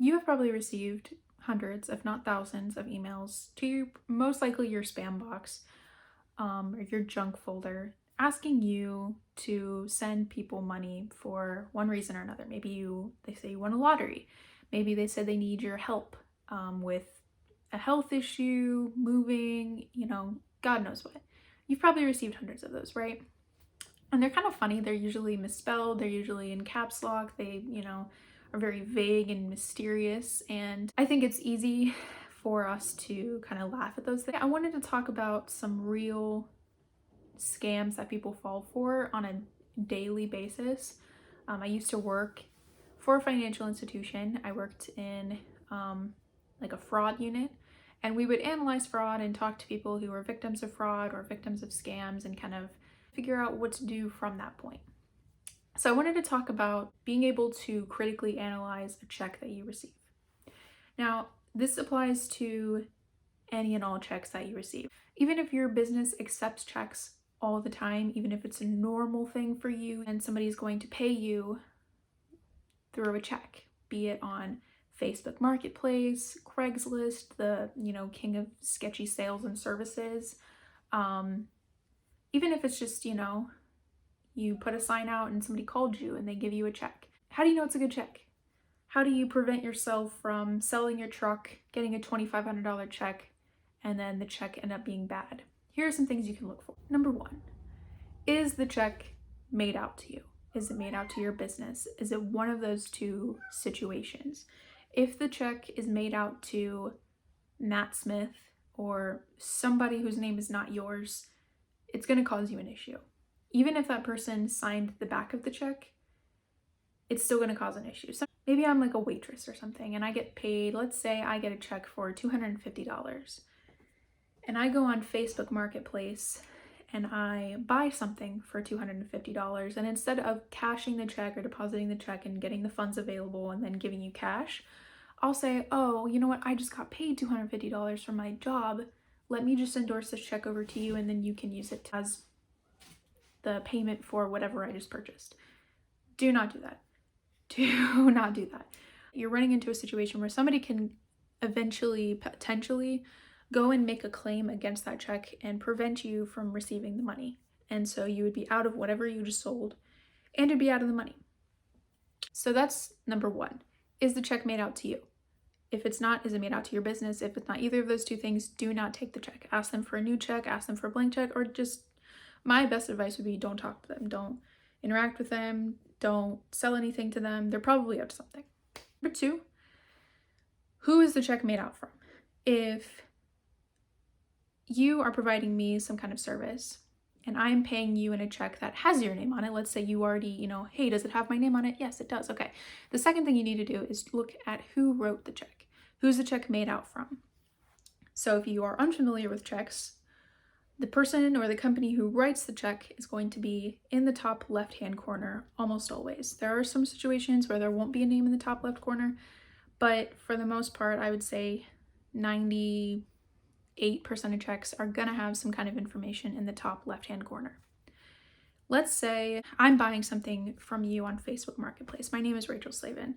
You have probably received hundreds, if not thousands, of emails to most likely your spam box, or your junk folder, asking you to send people money for one reason or another. They say you won a lottery. Maybe they said they need your help with a health issue, moving, God knows what. You've probably received hundreds of those, right? And they're kind of funny. They're usually misspelled. They're usually in caps lock. They, are very vague and mysterious. And I think it's easy for us to kind of laugh at those things. I wanted to talk about some real scams that people fall for on a daily basis. I used to work for a financial institution. I worked in like a fraud unit, and we would analyze fraud and talk to people who were victims of fraud or victims of scams and kind of figure out what to do from that point. So I wanted to talk about being able to critically analyze a check that you receive. Now, this applies to any and all checks that you receive. Even if your business accepts checks all the time, even if it's a normal thing for you and somebody's going to pay you through a check, be it on Facebook Marketplace, Craigslist, the, king of sketchy sales and services. Even if it's just, you put a sign out and somebody called you and they give you a check. How do you know it's a good check? How do you prevent yourself from selling your truck, getting a $2,500 check, and then the check end up being bad? Here are some things you can look for. Number one, is the check made out to you? Is it made out to your business? Is it one of those two situations? If the check is made out to Matt Smith or somebody whose name is not yours, it's going to cause you an issue. Even if that person signed the back of the check, it's still going to cause an issue. So maybe I'm like a waitress or something and I get paid, let's say I get a check for $250. And I go on Facebook Marketplace and I buy something for $250. And instead of cashing the check or depositing the check and getting the funds available and then giving you cash, I'll say, oh, you know what? I just got paid $250 for my job. Let me just endorse this check over to you and then you can use it as the payment for whatever I just purchased. Do not do that. Do not do that. You're running into a situation where somebody can eventually, potentially, go and make a claim against that check and prevent you from receiving the money. And so you would be out of whatever you just sold and it'd be out of the money. So that's number one. Is the check made out to you? If it's not, is it made out to your business? If it's not either of those two things, do not take the check. Ask them for a new check, ask them for a blank check, or just, my best advice would be don't talk to them. Don't interact with them. Don't sell anything to them. They're probably up to something. Number two, who is the check made out from? If you are providing me some kind of service and I'm paying you in a check that has your name on it, let's say you already, hey, does it have my name on it? Yes, it does. Okay. The second thing you need to do is look at who wrote the check. Who's the check made out from? So if you are unfamiliar with checks, the person or the company who writes the check is going to be in the top left-hand corner almost always. There are some situations where there won't be a name in the top left corner, but for the most part, I would say 98% of checks are gonna have some kind of information in the top left-hand corner. Let's say I'm buying something from you on Facebook Marketplace. My name is Rachel Slavin,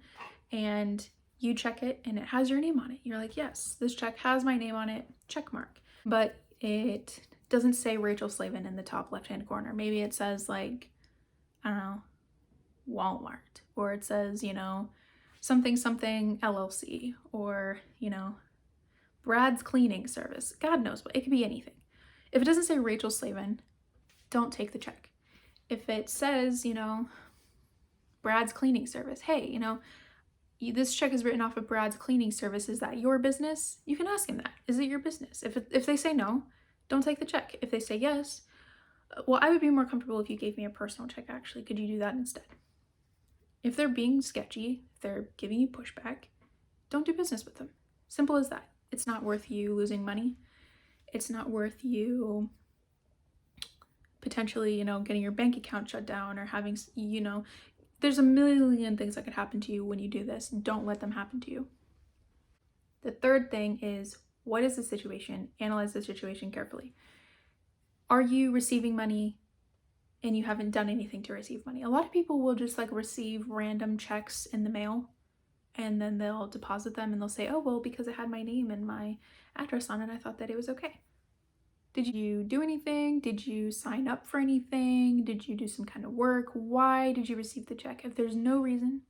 and you check it and it has your name on it. You're like, yes, this check has my name on it, check mark. But it doesn't say Rachel Slavin in the top left-hand corner. Maybe it says like, I don't know, Walmart, or it says, something LLC, or, Brad's cleaning service. God knows what. It could be anything. If it doesn't say Rachel Slavin, don't take the check. If it says, Brad's cleaning service, hey, this check is written off of Brad's cleaning service. Is that your business? You can ask him that. Is it your business? If they say no, don't take the check. If they say yes, well, I would be more comfortable if you gave me a personal check, actually. Could you do that instead? If they're being sketchy, if they're giving you pushback, don't do business with them. Simple as that. It's not worth you losing money. It's not worth you potentially, getting your bank account shut down or having, there's a million things that could happen to you when you do this. Don't let them happen to you. The third thing is, what is the situation? Analyze the situation carefully. Are you receiving money and you haven't done anything to receive money? A lot of people will just receive random checks in the mail and then they'll deposit them and they'll say, oh, well, because it had my name and my address on it, I thought that it was okay. Did you do anything? Did you sign up for anything? Did you do some kind of work? Why did you receive the check? If there's no reason,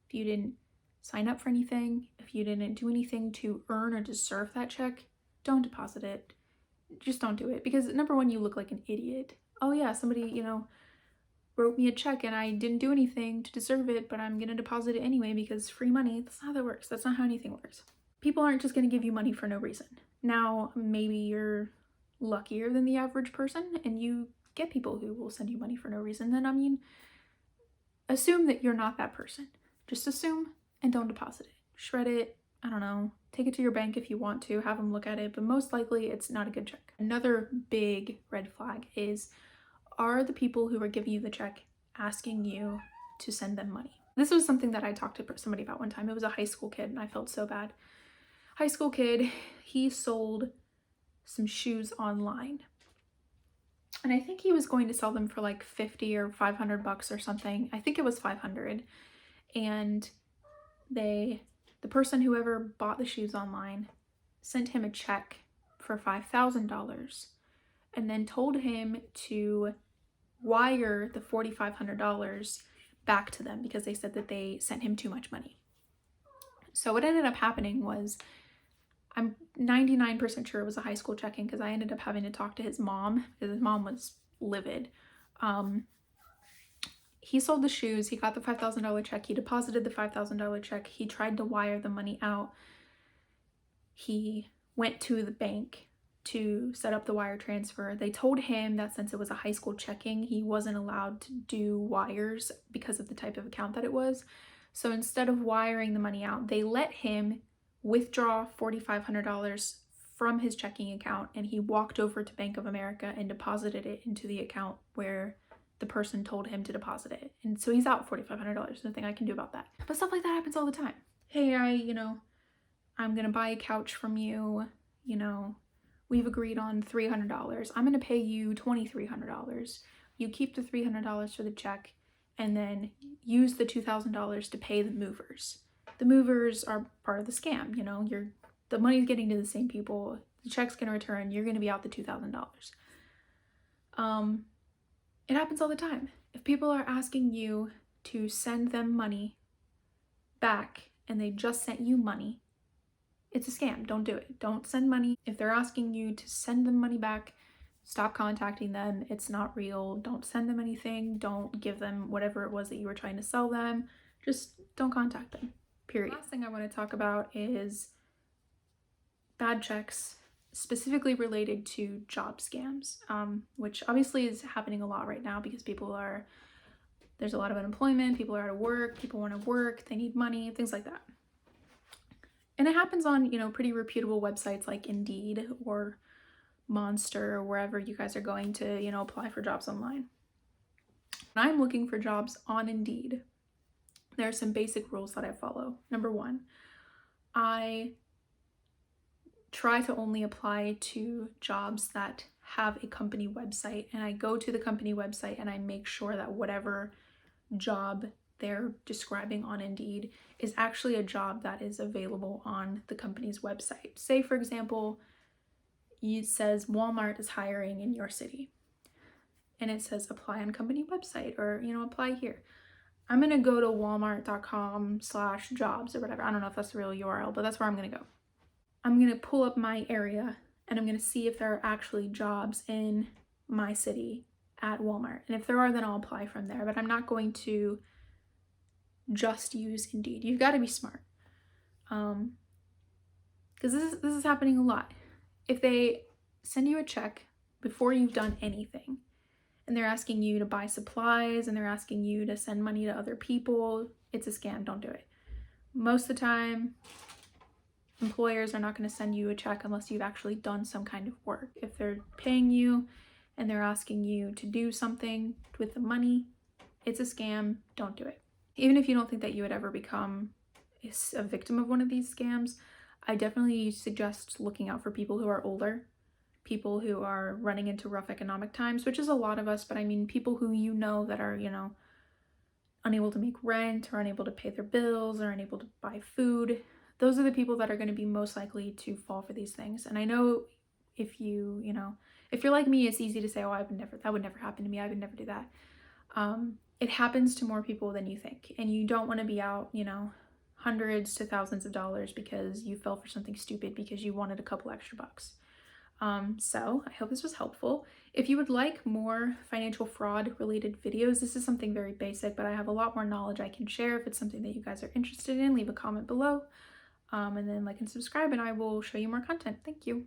if you didn't sign up for anything, if you didn't do anything to earn or deserve that check, don't deposit it. Just don't do it, because number one, you look like an idiot. Oh yeah, somebody, wrote me a check and I didn't do anything to deserve it, but I'm gonna deposit it anyway because free money. That's not how that works. That's not how anything works. People aren't just gonna give you money for no reason. Now, maybe you're luckier than the average person and you get people who will send you money for no reason. Then, assume that you're not that person. Just assume and don't deposit it. Shred it. I don't know. Take it to your bank if you want to, have them look at it, but most likely it's not a good check. Another big red flag is, are the people who are giving you the check asking you to send them money? This was something that I talked to somebody about one time. It was a high school kid and I felt so bad. High school kid, he sold some shoes online. And I think he was going to sell them for like 50 or 500 bucks or something. I think it was 500. And the person, whoever bought the shoes online, sent him a check for $5,000 and then told him to wire the $4,500 back to them because they said that they sent him too much money. So what ended up happening was, I'm 99% sure it was a high school check-in because I ended up having to talk to his mom because his mom was livid. He sold the shoes, he got the $5,000 check, he deposited the $5,000 check, he tried to wire the money out. He went to the bank to set up the wire transfer. They told him that since it was a high school checking, he wasn't allowed to do wires because of the type of account that it was. So instead of wiring the money out, they let him withdraw $4,500 from his checking account, and he walked over to Bank of America and deposited it into the account where the person told him to deposit it. And so he's out $4,500. There's nothing I can do about that. But stuff like that happens all the time. Hey, I'm gonna buy a couch from you, we've agreed on $300. I'm gonna pay you $2,300. You keep the $300 for the check and then use the $2,000 to pay the movers. The movers are part of the scam, the money's getting to the same people, the check's gonna return, you're gonna be out the $2,000. It happens all the time. If people are asking you to send them money back and they just sent you money, it's a scam. Don't do it. Don't send money. If they're asking you to send them money back, stop contacting them. It's not real. Don't send them anything. Don't give them whatever it was that you were trying to sell them. Just don't contact them, period. The last thing I want to talk about is bad checks, specifically related to job scams, which obviously is happening a lot right now because there's a lot of unemployment, people are out of work, people want to work, they need money, things like that. And it happens on, pretty reputable websites like Indeed or Monster or wherever you guys are going to, apply for jobs online. When I'm looking for jobs on Indeed, there are some basic rules that I follow. Number one, I try to only apply to jobs that have a company website, and I go to the company website and I make sure that whatever job they're describing on Indeed is actually a job that is available on the company's website. Say, for example, it says Walmart is hiring in your city, and it says apply on company website, or, apply here. I'm gonna go to walmart.com/jobs or whatever. I don't know if that's the real URL, but that's where I'm gonna go. I'm gonna pull up my area and I'm gonna see if there are actually jobs in my city at Walmart. And if there are, then I'll apply from there, but I'm not going to just use Indeed. You've got to be smart, because this is happening a lot. If they send you a check before you've done anything and they're asking you to buy supplies and they're asking you to send money to other people, it's a scam. Don't do it. Most of the time, employers are not going to send you a check unless you've actually done some kind of work. If they're paying you and they're asking you to do something with the money, it's a scam. Don't do it. Even if you don't think that you would ever become a victim of one of these scams, I definitely suggest looking out for people who are older, people who are running into rough economic times, which is a lot of us, but I mean people who that are, unable to make rent or unable to pay their bills or unable to buy food. Those are the people that are going to be most likely to fall for these things. And I know if if you're like me, it's easy to say, oh, that would never happen to me. I would never do that. It happens to more people than you think. And you don't want to be out, hundreds to thousands of dollars because you fell for something stupid because you wanted a couple extra bucks. So I hope this was helpful. If you would like more financial fraud related videos, this is something very basic, but I have a lot more knowledge I can share. If it's something that you guys are interested in, leave a comment below, and then like and subscribe, and I will show you more content. Thank you.